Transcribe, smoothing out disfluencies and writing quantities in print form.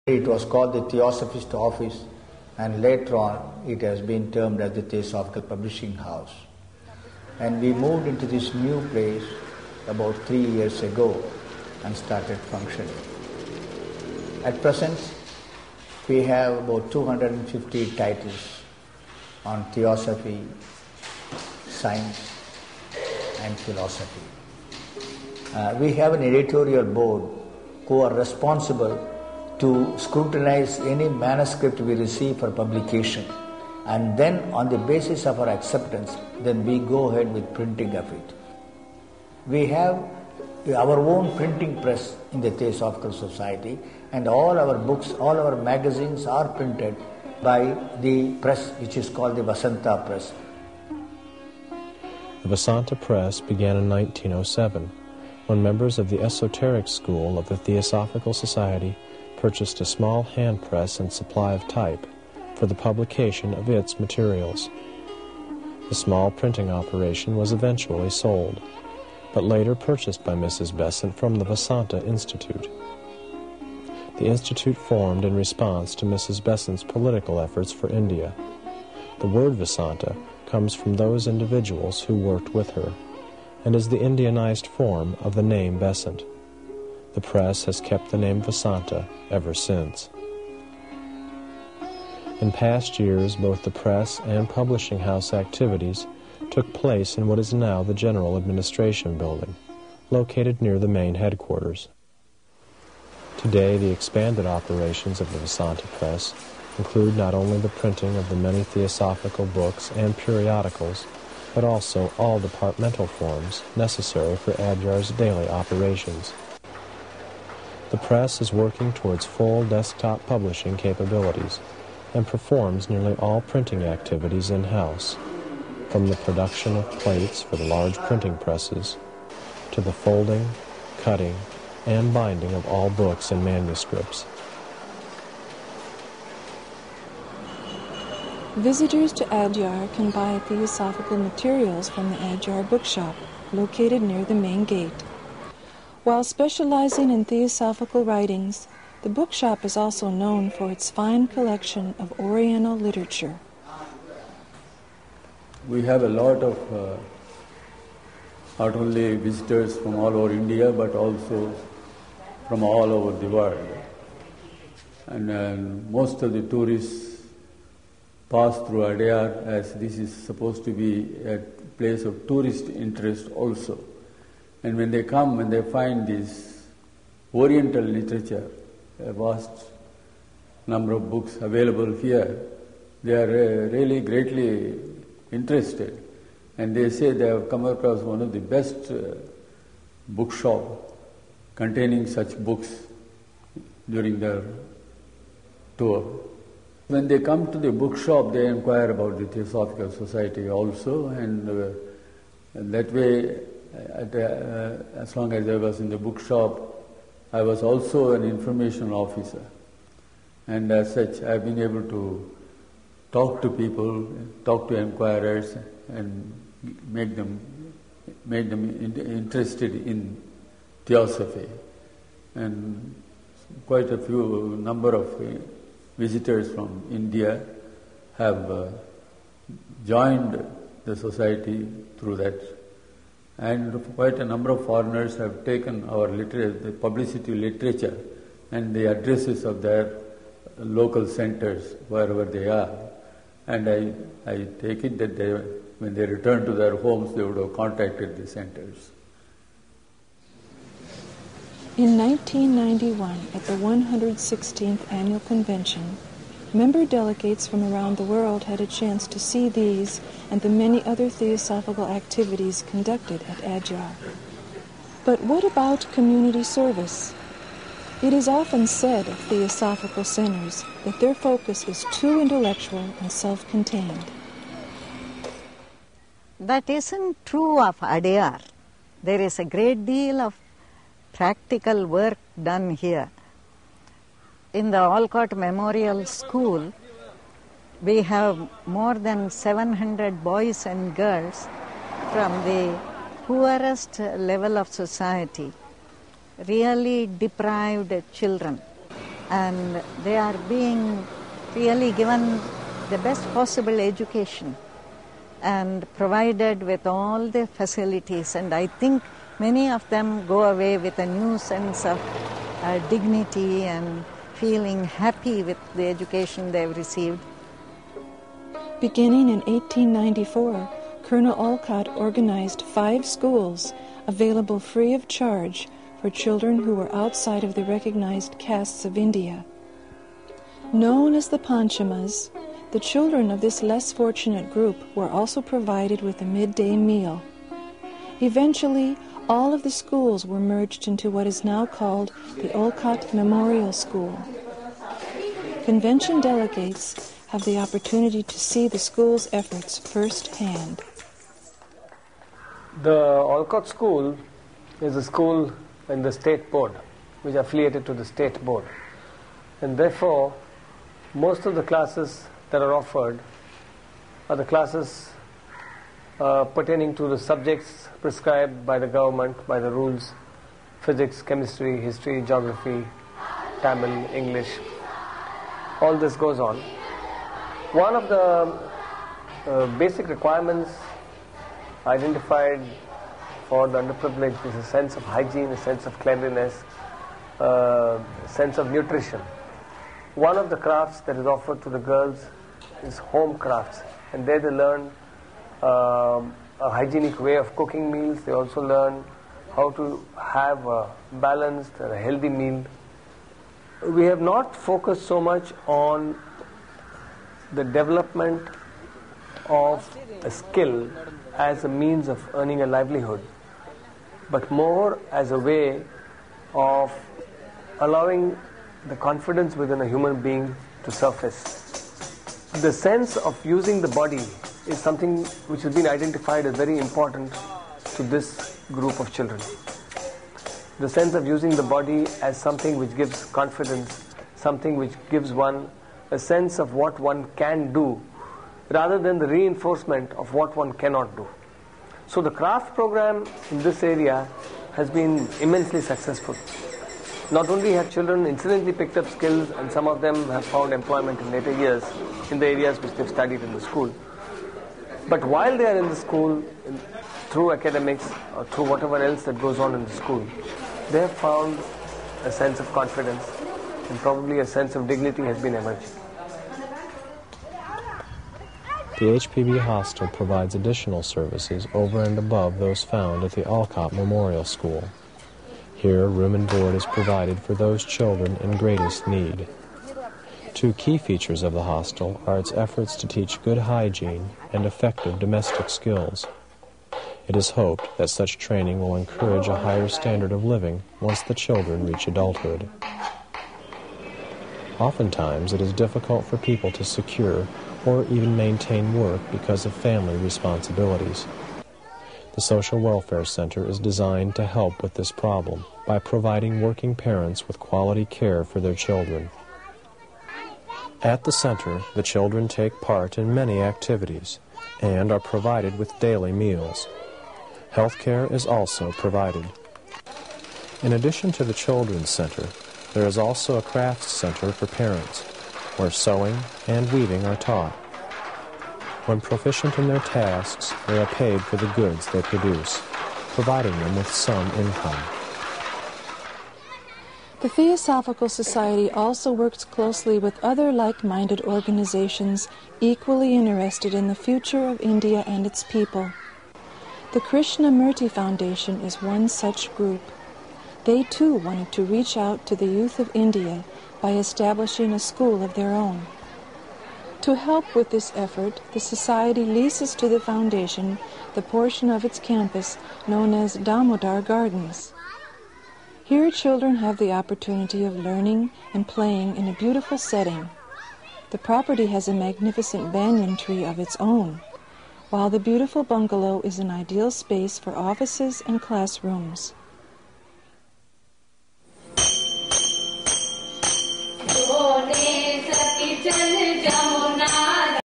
It was called the Theosophist Office, and later on it has been termed as the Theosophical Publishing House. And we moved into this new place about 3 years ago and started functioning. At present, we have about 250 titles on theosophy, science, and philosophy. We have an editorial board who are responsible to scrutinize any manuscript we receive for publication, and then on the basis of our acceptance, then we go ahead with printing of it. We have our own printing press in the Theosophical Society, and all our books, all our magazines are printed by the press which is called the Vasanta Press. The Vasanta Press began in 1907, when members of the esoteric school of the Theosophical Society purchased a small hand press and supply of type for the publication of its materials. The small printing operation was eventually sold, but later purchased by Mrs. Besant from the Vasanta Institute. The institute formed in response to Mrs. Besant's political efforts for India. The word Vasanta comes from those individuals who worked with her, and is the Indianized form of the name Besant. The press has kept the name Vasanta ever since. In past years, both the press and publishing house activities took place in what is now the General Administration Building, located near the main headquarters. Today, the expanded operations of the Vasanta Press include not only the printing of the many theosophical books and periodicals, but also all departmental forms necessary for Adyar's daily operations. The press is working towards full desktop publishing capabilities and performs nearly all printing activities in-house, from the production of plates for the large printing presses to the folding, cutting, and binding of all books and manuscripts. Visitors to Adyar can buy theosophical materials from the Adyar bookshop, located near the main gate. While specializing in theosophical writings, the bookshop is also known for its fine collection of Oriental literature. We have a lot of not only visitors from all over India, but also from all over the world. And most of the tourists pass through Adyar, as this is supposed to be a place of tourist interest also. And when they come and they find this Oriental literature, a vast number of books available here, they are really greatly interested. And they say they have come across one of the best bookshop containing such books during their tour. When they come to the bookshop, they inquire about the Theosophical Society also, and that way, as long as I was in the bookshop, I was also an information officer. And as such, I've been able to talk to people, talk to inquirers, and make them interested in theosophy. And quite a few number of visitors from India have joined the society through that, and quite a number of foreigners have taken our the publicity literature and the addresses of their local centers wherever they are, and I take it that when they return to their homes, they would have contacted the centers. In 1991, at the 116th Annual Convention, member delegates from around the world had a chance to see these and the many other theosophical activities conducted at Adyar. But what about community service? It is often said of theosophical centers that their focus is too intellectual and self-contained. That isn't true of Adyar. There is a great deal of practical work done here. In the Alcott Memorial School, we have more than 700 boys and girls from the poorest level of society, really deprived children. and they are being really given the best possible education and provided with all the facilities, and I think many of them go away with a new sense of dignity and feeling happy with the education they've received. Beginning in 1894, Colonel Olcott organized 5 schools available free of charge for children who were outside of the recognized castes of India. Known as the Panchamas, the children of this less fortunate group were also provided with a midday meal. Eventually, all of the schools were merged into what is now called the Olcott Memorial School. Convention delegates have the opportunity to see the school's efforts firsthand. The Olcott School is a school in the state board, which is affiliated to the state board. And therefore, most of the classes that are offered are the classes pertaining to the subjects prescribed by the government, by the rules: physics, chemistry, history, geography, Tamil, English. All this goes on. One of the basic requirements identified for the underprivileged is a sense of hygiene, a sense of cleanliness, a sense of nutrition. One of the crafts that is offered to the girls is home crafts, and there they learn a hygienic way of cooking meals. They also learn how to have a balanced and a healthy meal. We have not focused so much on the development of a skill as a means of earning a livelihood, but more as a way of allowing the confidence within a human being to surface. The sense of using the body is something which has been identified as very important to this group of children. The sense of using the body as something which gives confidence, something which gives one a sense of what one can do, rather than the reinforcement of what one cannot do. So the craft program in this area has been immensely successful. Not only have children incidentally picked up skills, and some of them have found employment in later years in the areas which they've studied in the school, but while they are in the school, through academics or through whatever else that goes on in the school, they have found a sense of confidence, and probably a sense of dignity has been emerging. The HPB hostel provides additional services over and above those found at the Olcott Memorial School. Here, room and board is provided for those children in greatest need. 2 key features of the hostel are its efforts to teach good hygiene and effective domestic skills. It is hoped that such training will encourage a higher standard of living once the children reach adulthood. Oftentimes, it is difficult for people to secure or even maintain work because of family responsibilities. The Social Welfare Center is designed to help with this problem by providing working parents with quality care for their children. At the center, the children take part in many activities and are provided with daily meals. Health care is also provided. In addition to the Children's Center, there is also a crafts center for parents, where sewing and weaving are taught. When proficient in their tasks, they are paid for the goods they produce, providing them with some income. The Theosophical Society also works closely with other like-minded organizations equally interested in the future of India and its people. The Krishnamurti Foundation is one such group. They too wanted to reach out to the youth of India by establishing a school of their own. To help with this effort, the Society leases to the Foundation the portion of its campus known as Damodar Gardens. Here children have the opportunity of learning and playing in a beautiful setting. The property has a magnificent banyan tree of its own, while the beautiful bungalow is an ideal space for offices and classrooms.